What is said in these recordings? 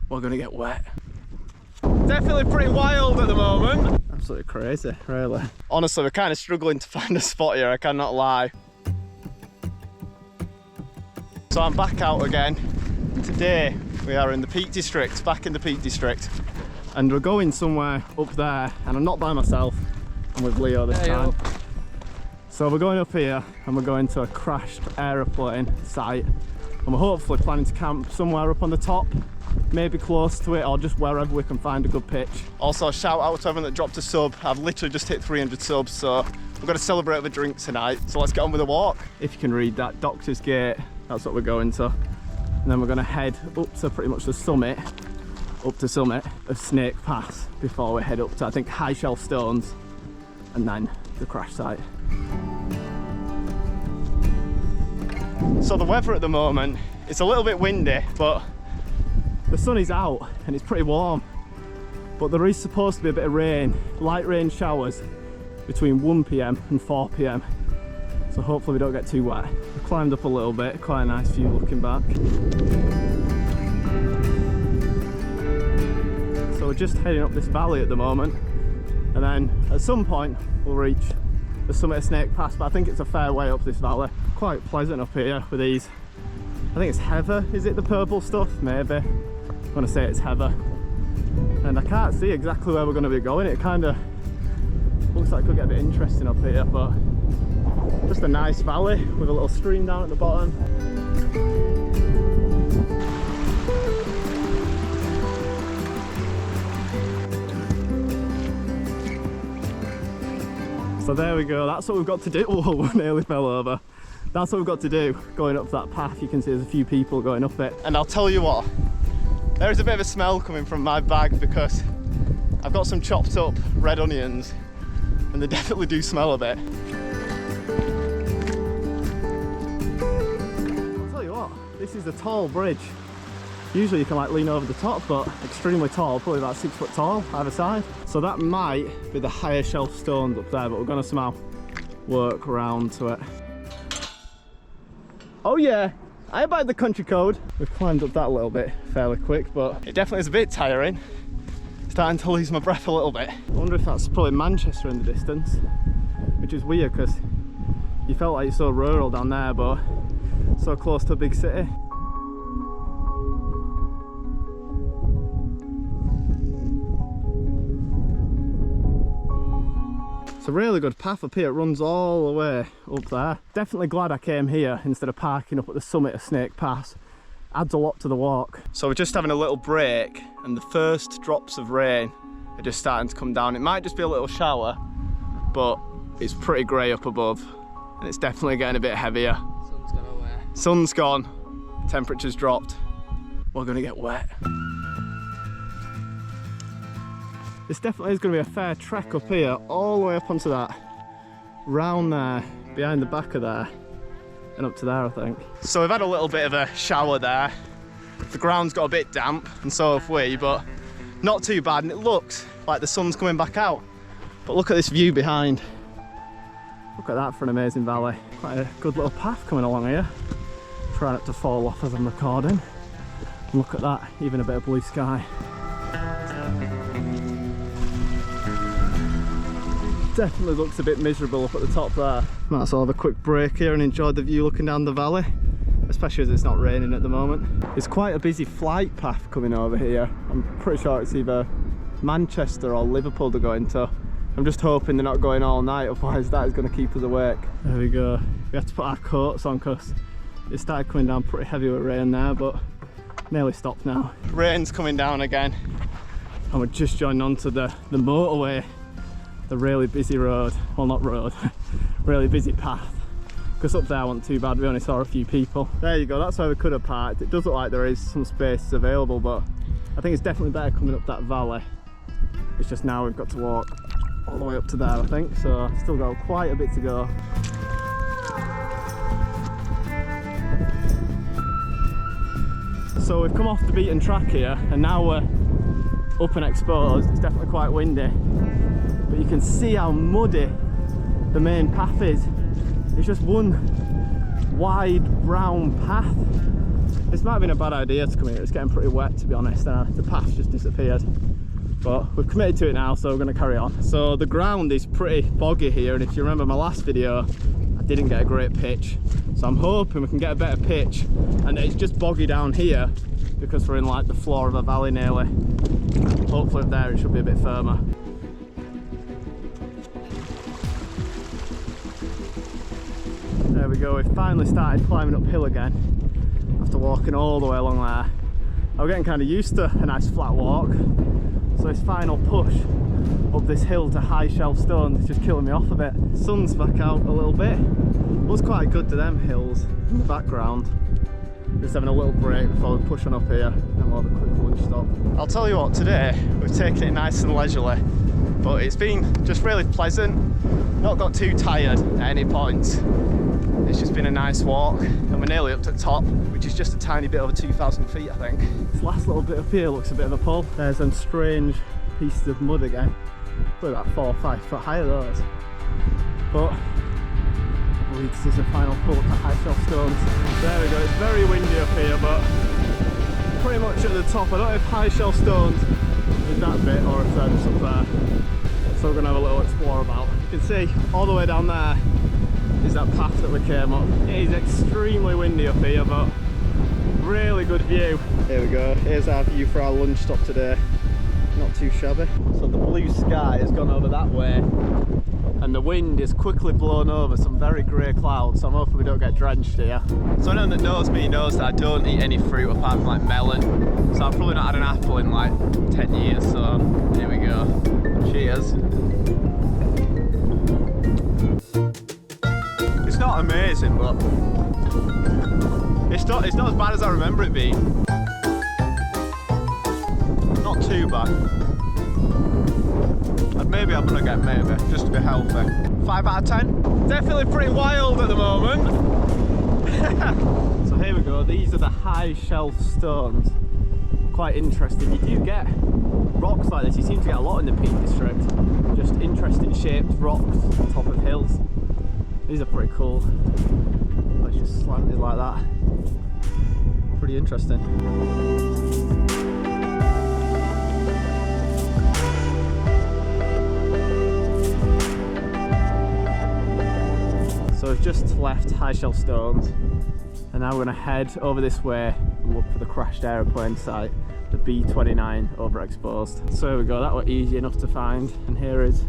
we're gonna get wet. Definitely pretty wild at the moment. Absolutely crazy, really. Honestly, we're kind of struggling to find a spot here, I cannot lie. So I'm back out again. Today we are in the Peak District, back in the Peak District. And we're going somewhere up there, and I'm not by myself, I'm with Leo this time. So we're going up here and we're going to a crashed aeroplane site. And we're hopefully planning to camp somewhere up on the top, maybe close to it, or just wherever we can find a good pitch. Also, shout out to everyone that dropped a sub. I've literally just hit 300 subs, so we're going to celebrate with a drink tonight. So let's get on with the walk. If you can read that, Doctor's Gate, that's what we're going to. And then we're going to head up to pretty much the summit, of Snake Pass before we head up to, I think, High Shelf Stones and then the crash site. So the weather at the moment, it's a little bit windy, but the sun is out and it's pretty warm. But there is supposed to be a bit of rain, light rain showers between 1 PM and 4 PM. So hopefully we don't get too wet. We climbed up a little bit, quite a nice view looking back. So we're just heading up this valley at the moment, and then at some point we'll reach the summit of Snake Pass, but I think it's a fair way up this valley. Quite pleasant up here with these, I think it's heather, is it the purple stuff? Maybe. I'm gonna say it's heather. And I can't see exactly where we're gonna be going. It kind of looks like it could get a bit interesting up here, but just a nice valley with a little stream down at the bottom. So there we go, that's what we've got to do. Whoa, nearly fell over. That's what we've got to do, going up that path. You can see there's a few people going up it. And I'll tell you what, there is a bit of a smell coming from my bag because I've got some chopped up red onions and they definitely do smell a bit. I'll tell you what, this is a tall bridge. Usually you can like lean over the top, but extremely tall, probably about 6 foot tall either side. So that might be the higher shelf stones up there, but we're gonna somehow work around to it. Oh yeah, I abide the country code. We've climbed up that a little bit fairly quick, but it definitely is a bit tiring. Starting to lose my breath a little bit. I wonder if that's probably Manchester in the distance, which is weird because you felt like you're so rural down there, but so close to a big city. It's a really good path up here, it runs all the way up there. Definitely glad I came here instead of parking up at the summit of Snake Pass. Adds a lot to the walk. So we're just having a little break and the first drops of rain are just starting to come down. It might just be a little shower, but it's pretty grey up above and it's definitely getting a bit heavier. Sun's gone away. Sun's gone, temperature's dropped. We're gonna get wet. This definitely is going to be a fair trek up here, all the way up onto that, round there, behind the back of there, and up to there I think. So we've had a little bit of a shower there. The ground's got a bit damp, and so have we, but not too bad, and it looks like the sun's coming back out. But look at this view behind. Look at that for an amazing valley. Quite a good little path coming along here. Try not to fall off as I'm recording. And look at that, even a bit of blue sky. Definitely looks a bit miserable up at the top there. Might as well have a quick break here and enjoy the view looking down the valley, especially as it's not raining at the moment. It's quite a busy flight path coming over here. I'm pretty sure it's either Manchester or Liverpool they're going to. I'm just hoping they're not going all night, otherwise that is going to keep us awake. There we go. We have to put our coats on because it started coming down pretty heavy with rain there, but nearly stopped now. Rain's coming down again and we're just joining onto the motorway. The really busy road, well not road, really busy path. Because up there wasn't too bad, we only saw a few people. There you go, that's where we could have parked. It does look like there is some spaces available, but I think it's definitely better coming up that valley. It's just now we've got to walk all the way up to there I think, so still got quite a bit to go. So we've come off the beaten track here and now we're up and exposed. It's definitely quite windy. But you can see how muddy the main path is. It's just one wide brown path. This might have been a bad idea to come here. It's getting pretty wet, to be honest, and the path just disappeared. But we've committed to it now, so we're going to carry on. So the ground is pretty boggy here, and if you remember my last video, I didn't get a great pitch. So I'm hoping we can get a better pitch, and it's just boggy down here because we're in like the floor of a valley nearly. Hopefully up there it should be a bit firmer. There we go, we've finally started climbing uphill again after walking all the way along there. I'm getting kind of used to a nice flat walk, so this final push up this hill to high shelf stones is just killing me off a bit. Sun's back out a little bit. Looks quite good to them hills in the background. Just having a little break before we push on up here, and we'll have a quick lunch stop. I'll tell you what, today we've taken it nice and leisurely, but it's been just really pleasant. Not got too tired at any point. It's just been a nice walk, and we're nearly up to the top, which is just a tiny bit over 2,000 feet, I think. This last little bit up here looks a bit of a pull. There's some strange pieces of mud again. Probably about 4 or 5 foot high, those. But I believe this is the final pull to high shelf stones. There we go, it's very windy up here, but pretty much at the top. I don't know if high shelf stones is that bit or if they're just up there. So we're going to have a little explore about. You can see all the way down there is that path that we came up. It is extremely windy up here, but really good view. Here we go, here's our view for our lunch stop today. Not too shabby. So the blue sky has gone over that way, and the wind is quickly blown over some very grey clouds, so I'm hoping we don't get drenched here. So anyone that knows me knows that I don't eat any fruit apart from like melon, so I've probably not had an apple in like 10 years, so here we go. Cheers. It's not amazing, but it's not as bad as I remember it being. Not too bad. And maybe I'm gonna get just to be healthy. 5 out of 10. Definitely pretty wild at the moment. So here we go, these are the high shelf stones. Quite interesting. You do get rocks like this, you seem to get a lot in the Peak District. Just interesting shaped rocks on top of hills. These are pretty cool. It's just slanted like that. Pretty interesting. So we've just left high shelf stones, and now we're going to head over this way and look for the crashed aeroplane site, the B-29 Overexposed. So here we go, that was easy enough to find, and here is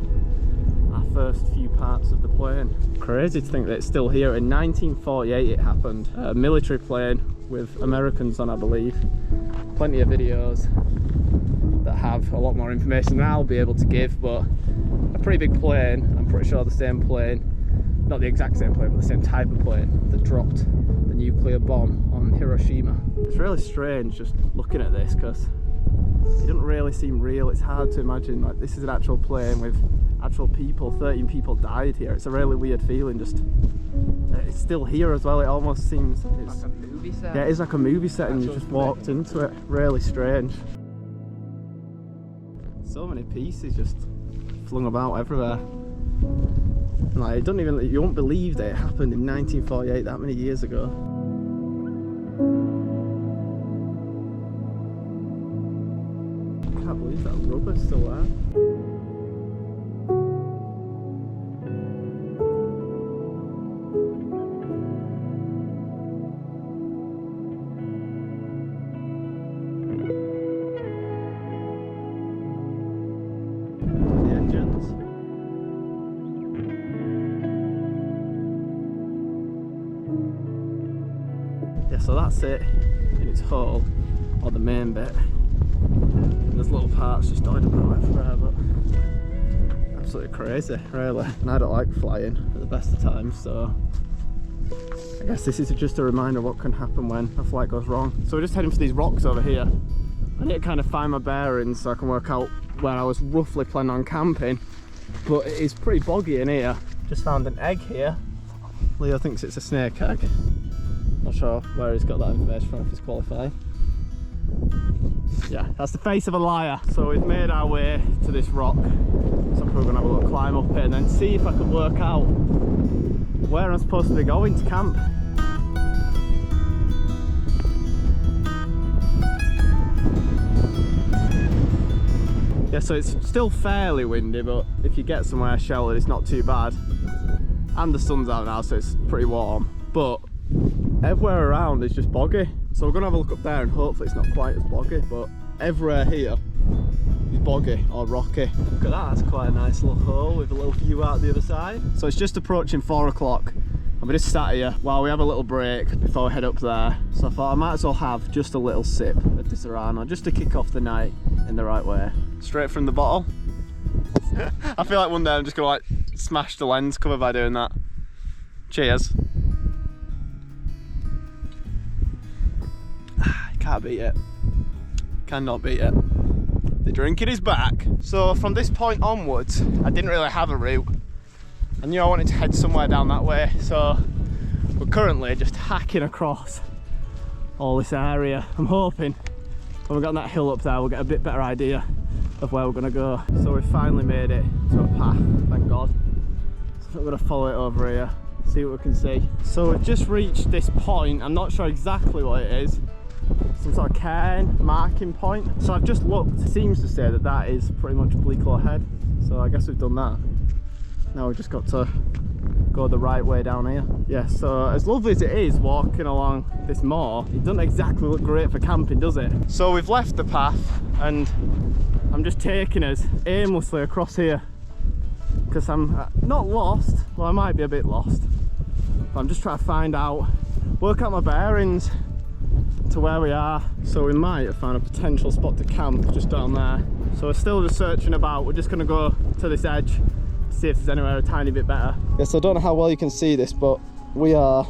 our first few parts of the plane. Crazy to think that it's still here. In 1948 it happened. A military plane with Americans on, I believe. Plenty of videos that have a lot more information than I'll be able to give, but a pretty big plane. I'm pretty sure the same plane, not the exact same plane, but the same type of plane that dropped the nuclear bomb on Hiroshima. It's really strange just looking at this because it doesn't really seem real. It's hard to imagine like this is an actual plane with actual people. 13 people died here. It's a really weird feeling. Just it's still here as well. It almost seems it's like a movie set. Yeah, it is like a movie set, and you just walked into it. Really strange. So many pieces just flung about everywhere. Like, it doesn't even, you won't believe that it happened in 1948, that many years ago. I can't believe that rubber's still there. The engines. Yeah, so that's it in its whole, or the main bit. And there's little parts just dotted about everywhere, but absolutely crazy, really. And I don't like flying at the best of times, so I guess this is just a reminder of what can happen when a flight goes wrong. So we're just heading for these rocks over here. I need to kind of find my bearings so I can work out where I was roughly planning on camping, but it is pretty boggy in here. Just found an egg here. Leo thinks it's a snake egg. Not sure where he's got that information from, if he's qualified. Yeah, that's the face of a liar. So we've made our way to this rock, so we're going to have a little climb up it and then see if I can work out where I'm supposed to be going to camp. Yeah, so it's still fairly windy, but if you get somewhere sheltered, it's not too bad. And the sun's out now, so it's pretty warm. But everywhere around is just boggy. So we're gonna have a look up there and hopefully it's not quite as boggy, but everywhere here is boggy or rocky. Look at that, that's quite a nice little hole with a little view out the other side. So it's just approaching 4 o'clock and we're just sat here while we have a little break before we head up there. So I thought I might as well have just a little sip of Disaronno just to kick off the night in the right way. Straight from the bottle. I feel like one day I'm just gonna like smash the lens cover by doing that. Cheers. Can't beat it. Cannot beat it. The drinking is back. So from this point onwards, I didn't really have a route. I knew I wanted to head somewhere down that way, so we're currently just hacking across all this area. I'm hoping when we've got that hill up there, we'll get a bit better idea of where we're gonna go. So we've finally made it to a path, thank God. So we're gonna follow it over here, see what we can see. So we've just reached this point. I'm not sure exactly what it is. Some sort of cairn marking point. So I've just looked, it seems to say that that is pretty much Bleaklow Head. So I guess we've done that. Now we've just got to go the right way down here. Yeah, so as lovely as it is walking along this moor, it doesn't exactly look great for camping, does it? So we've left the path and I'm just taking us aimlessly across here because I'm not lost. Well, I might be a bit lost, but I'm just trying to find out, work out my bearings to where we are. So we might have found a potential spot to camp just down there. So we're still just searching about. We're just going to go to this edge to see if there's anywhere a tiny bit better. Yes, I don't know how well you can see this, but we are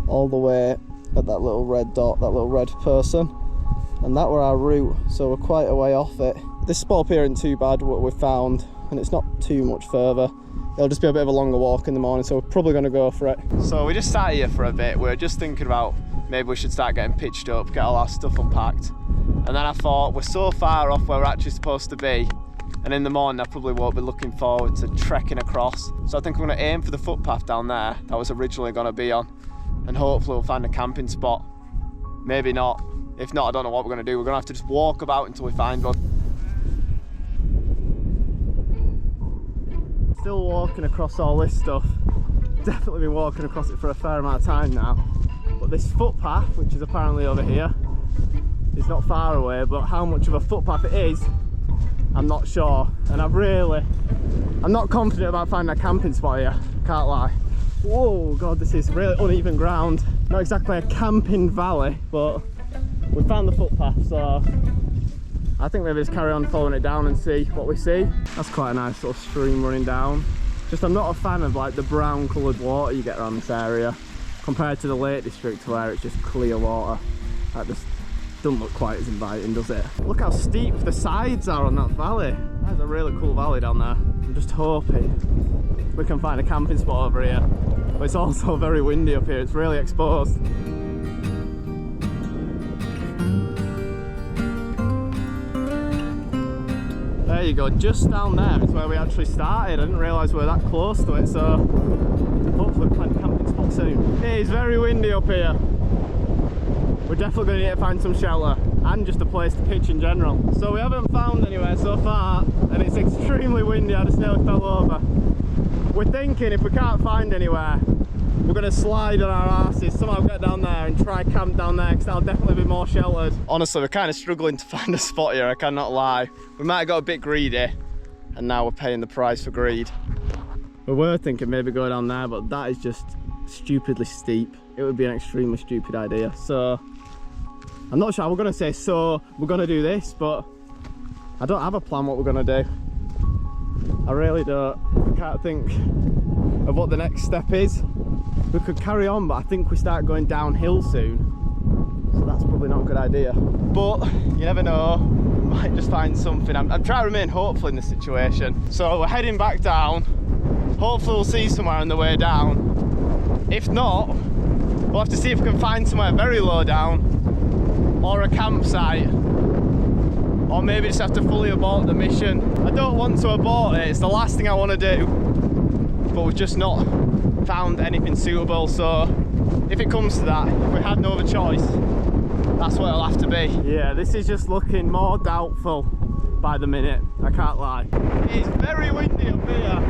all the way at that little red dot, that little red person, and that were our route. So we're quite a way off it. This spot up here isn't too bad what we've found, and it's not too much further. It'll just be a bit of a longer walk in the morning, so we're probably going to go for it. So we just sat here for a bit. We're just thinking about maybe we should start getting pitched up, get all our stuff unpacked. And then I thought, we're so far off where we're actually supposed to be, and in the morning I probably won't be looking forward to trekking across. So I think I'm going to aim for the footpath down there that was originally going to be on, and hopefully we'll find a camping spot. Maybe not. If not, I don't know what we're going to do. We're going to have to just walk about until we find one. Still walking across all this stuff. Definitely been walking across it for a fair amount of time now. But this footpath, which is apparently over here, is not far away, but how much of a footpath it is, I'm not sure. And I'm not confident about finding a camping spot here, can't lie. Whoa, God, this is really uneven ground. Not exactly a camping valley, but we found the footpath, so I think maybe just carry on following it down and see what we see. That's quite a nice little stream running down. Just I'm not a fan of like the brown coloured water you get around this area compared to the Lake District where it's just clear water. That just doesn't look quite as inviting, does it? Look how steep the sides are on that valley. That's a really cool valley down there. I'm just hoping we can find a camping spot over here. But it's also very windy up here, it's really exposed. There you go, just down there is where we actually started. I didn't realise we were that close to it, so hopefully we'll find a camping spot soon. It is very windy up here. We're definitely going to need to find some shelter and just a place to pitch in general. So we haven't found anywhere so far and it's extremely windy. I just nearly fell over. We're thinking if we can't find anywhere, we're going to slide on our arses, somehow get down there and try camp down there because that'll definitely be more sheltered. Honestly, we're kind of struggling to find a spot here, I cannot lie. We might have got a bit greedy and now we're paying the price for greed. We were thinking maybe go down there, but that is just stupidly steep. It would be an extremely stupid idea. So I'm not sure we're going to say so we're going to do this, but I don't have a plan what we're going to do. I really don't. I can't think of what the next step is. We could carry on, but I think we start going downhill soon, so that's probably not a good idea. But you never know, we might just find something. I'm trying to remain hopeful in this situation. So we're heading back down. Hopefully we'll see somewhere on the way down. If not, we'll have to see if we can find somewhere very low down, or a campsite, or maybe just have to fully abort the mission. I don't want to abort it, it's the last thing I want to do, but we've just not found anything suitable. So if it comes to that, if we had no other choice, that's what it'll have to be. Yeah, this is just looking more doubtful by the minute, I can't lie. It's very windy up here.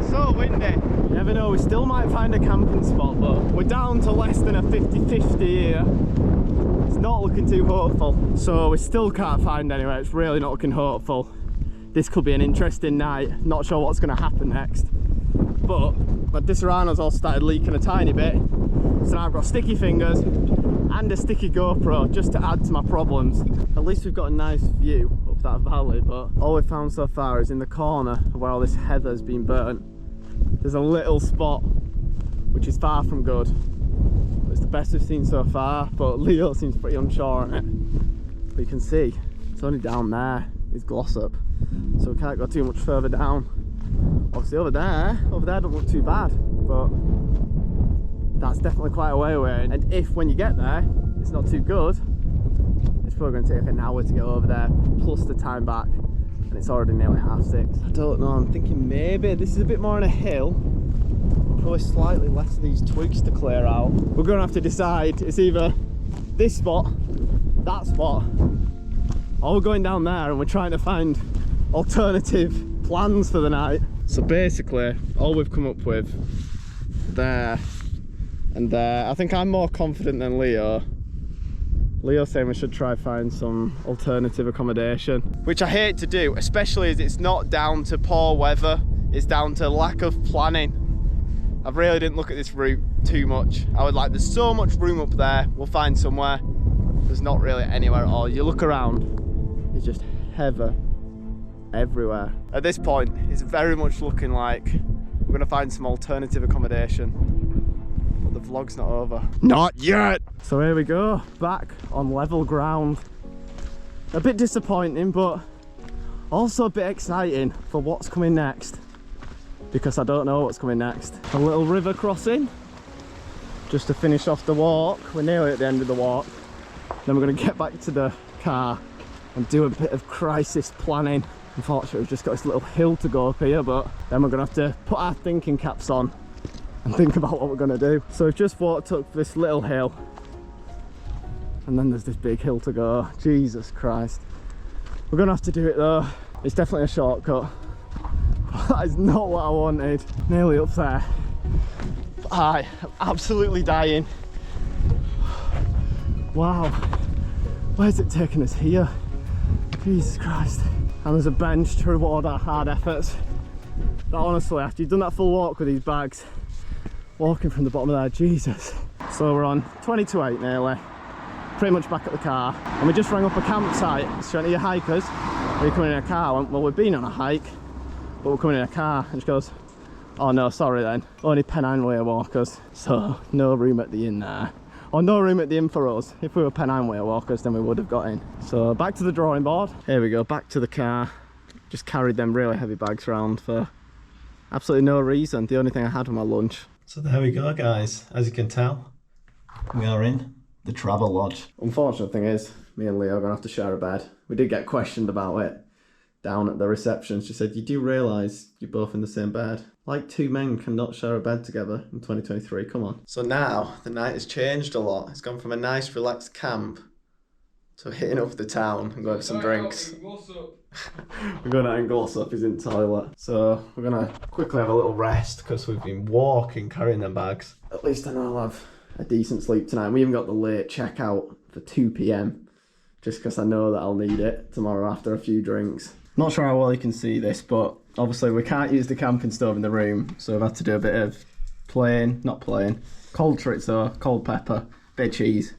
So windy. You never know, we still might find a camping spot, but we're down to less than a 50-50 here. It's not looking too hopeful. So we still can't find anywhere, it's really not looking hopeful. This could be an interesting night, not sure what's going to happen next. But my Disaronno's all started leaking a tiny bit. So now I've got sticky fingers and a sticky GoPro just to add to my problems. At least we've got a nice view up that valley, but all we've found so far is in the corner where all this heather's been burnt. There's a little spot which is far from good. It's the best we've seen so far, but Leo seems pretty unsure on it. But you can see it's only down there is Glossop, so we can't go too much further down. Obviously over there don't look too bad, but that's definitely quite a way away. And if when you get there it's not too good, it's probably going to take an hour to get over there, plus the time back, and it's already nearly 6:30. I don't know, I'm thinking maybe this is a bit more on a hill, probably slightly less of these twigs to clear out. We're going to have to decide, it's either this spot, that spot, or we're going down there and we're trying to find alternative plans for the night. So basically all we've come up with there and there, I think I'm more confident than Leo. Leo's saying we should try find some alternative accommodation, which I hate to do, especially as it's not down to poor weather, it's down to lack of planning. I really didn't look at this route too much. I would like, there's so much room up there, we'll find somewhere. There's not really anywhere at all. You look around, it's just heather everywhere. At this point, it's very much looking like we're gonna find some alternative accommodation, but the vlog's not over. Not yet! So here we go, back on level ground. A bit disappointing, but also a bit exciting for what's coming next, because I don't know what's coming next. A little river crossing, just to finish off the walk. We're nearly at the end of the walk. Then we're gonna get back to the car and do a bit of crisis planning. Unfortunately, we've just got this little hill to go up here, but then we're gonna have to put our thinking caps on and think about what we're gonna do. So we've just walked up this little hill, and then there's this big hill to go. Jesus Christ. We're gonna have to do it though. It's definitely a shortcut. That is not what I wanted. Nearly up there. I'm absolutely dying. Wow. Where's it taking us here? Jesus Christ. And there's a bench to reward our hard efforts. But honestly, after you've done that full walk with these bags, walking from the bottom of there, Jesus. So we're on 20 to 8 nearly, pretty much back at the car. And we just rang up a campsite. So any of you hikers, are you coming in a car? I went, well, we've been on a hike, but we're coming in a car. And she goes, oh no, sorry then, only Pennine way walkers. So no room at the inn there. Or no room at the inn for us. If we were Pennine way walkers, then we would have got in. So back to the drawing board. Here we go, back to the car. Just carried them really heavy bags around for absolutely no reason. The only thing I had was my lunch. So there we go, guys. As you can tell, we are in the travel lodge. Unfortunate thing is, me and Leo are gonna have to share a bed. We did get questioned about it down at the reception. She said, you do realise you're both in the same bed? Like two men cannot share a bed together in 2023, come on. So now, the night has changed a lot. It's gone from a nice relaxed camp to hitting up the town and going for some drinks. We're going out in Glossop, he's in the toilet. So we're gonna quickly have a little rest because we've been walking, carrying them bags. At least I know I'll have a decent sleep tonight. We even got the late checkout for 2 PM, just because I know that I'll need it tomorrow after a few drinks. Not sure how well you can see this, but obviously we can't use the camping stove in the room, so we've had to do a bit of cold chorizo, cold pepper, bit of cheese,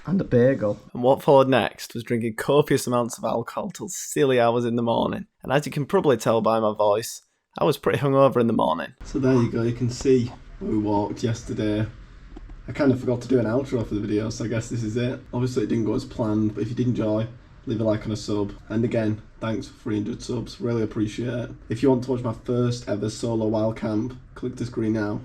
and a bagel. And what followed next was drinking copious amounts of alcohol till silly hours in the morning. And as you can probably tell by my voice, I was pretty hungover in the morning. So there you go, you can see where we walked yesterday. I kind of forgot to do an outro for the video, so I guess this is it. Obviously it didn't go as planned, but if you did enjoy, leave a like and a sub. And again, thanks for 300 subs, really appreciate it. If you want to watch my first ever solo wild camp, click the screen now.